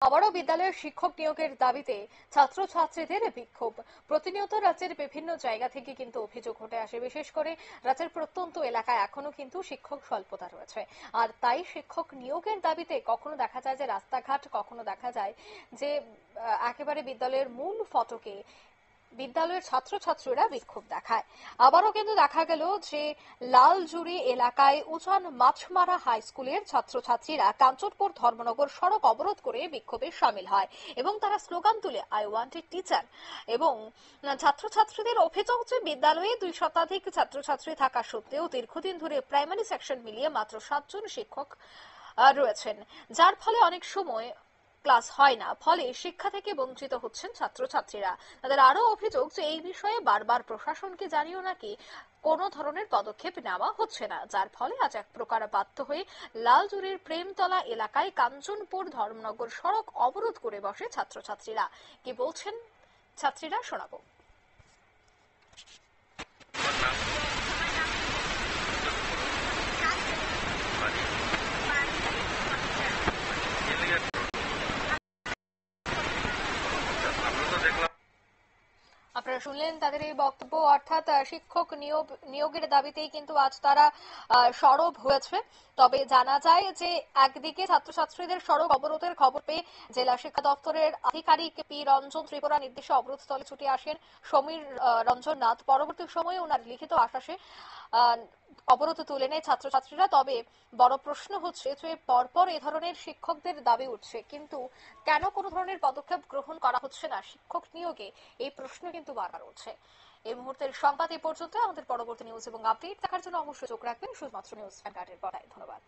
আবারও বিদ্যালয়ের শিক্ষক নিয়োগের দাবিতে ছাত্রছাত্রীদের বিক্ষোভ। প্রতিনিয়ত রাজ্যের বিভিন্ন জায়গা থেকে কিন্তু অভিযোগ উঠে আসে, বিশেষ করে রাজ্যের প্রত্যন্ত এলাকায় এখনো কিন্তু শিক্ষক স্বল্পতা রয়েছে। আর তাই শিক্ষক নিয়োগের দাবিতে কখনো দেখা যায় যে রাস্তাঘাট, কখনো দেখা যায় যে একেবারে বিদ্যালয়ের মূল ফটকে বিদ্যালয়ের ছাত্রছাত্রীরা বিক্ষোভ দেখায়। আবারও কিন্তু দেখা গেল যে লালজুড়ি এলাকায় উজান মাছমারা হাই স্কুলের ছাত্রছাত্রীরা কাঞ্চনপুর ধর্মনগর সড়ক অবরোধ করে বিক্ষোভে সামিল হয় এবং তারা স্লোগান তুলে আই ওয়ান্ট এ টিচার। এবং ছাত্রছাত্রীদের অভিযোগ যে বিদ্যালয়ে 2 শতাধিক ছাত্রছাত্রী থাকা সত্ত্বেও দীর্ঘদিন ধরে প্রাইমারি সেকশন মিলিয়ে মাত্র 7 জন শিক্ষক রয়েছেন, যার ফলে অনেক সময় ক্লাস হয় না, ফলে শিক্ষা থেকে বঞ্চিত হচ্ছেন ছাত্রছাত্রীরা। তাদের আরো অভিযোগ যে এই বিষয়ে বারবার প্রশাসনকে জানিয়েও নাকি কোনো ধরনের পদক্ষেপ নেওয়া হচ্ছে না, যার ফলে আজ এক প্রকার বাধ্য হয়ে লালজুড়ির প্রেমতলা এলাকায় কাঞ্চনপুর ধর্মনগর সড়ক অবরোধ করে বসে ছাত্রছাত্রীরা। কি বলছেন ছাত্রীরা, শোনাবো। আপনারা শুনলেন তাদের এই বক্তব্য, অর্থাৎ শিক্ষক নিয়োগের দাবিতেই কিন্তু আজ তারা সরব হয়েছে। তবে জানা যায় যে একদিকে ছাত্রছাত্রীদের সড়ক অবরোধের খবর পেয়ে জেলা শিক্ষা দপ্তরের আধিকারিক পি রঞ্জন ত্রিপুরা নির্দেশে অবরোধস্থলে ছুটে আসেন সমীর রঞ্জন নাথ। পরবর্তী সময়ে ওনার লিখিত আশ্বাসে অবরোধ তুলে নেয় ছাত্রছাত্রীরা। তবে বড় প্রশ্ন হচ্ছে যে পরপর এ ধরনের শিক্ষকদের দাবি উঠছে, কিন্তু কেন কোনো ধরনের পদক্ষেপ গ্রহণ করা হচ্ছে না শিক্ষক নিয়োগে, এই প্রশ্ন কিন্তু বারবার উঠছে। এই মুহূর্তের সংবাদ এ পর্যন্ত। আমাদের পরবর্তী নিউজ এবং আপডেট দেখার জন্য অবশ্যই চোখ রাখবেন শুধুমাত্র নিউজ ভ্যানগার্ডের পর্দায়। ধন্যবাদ।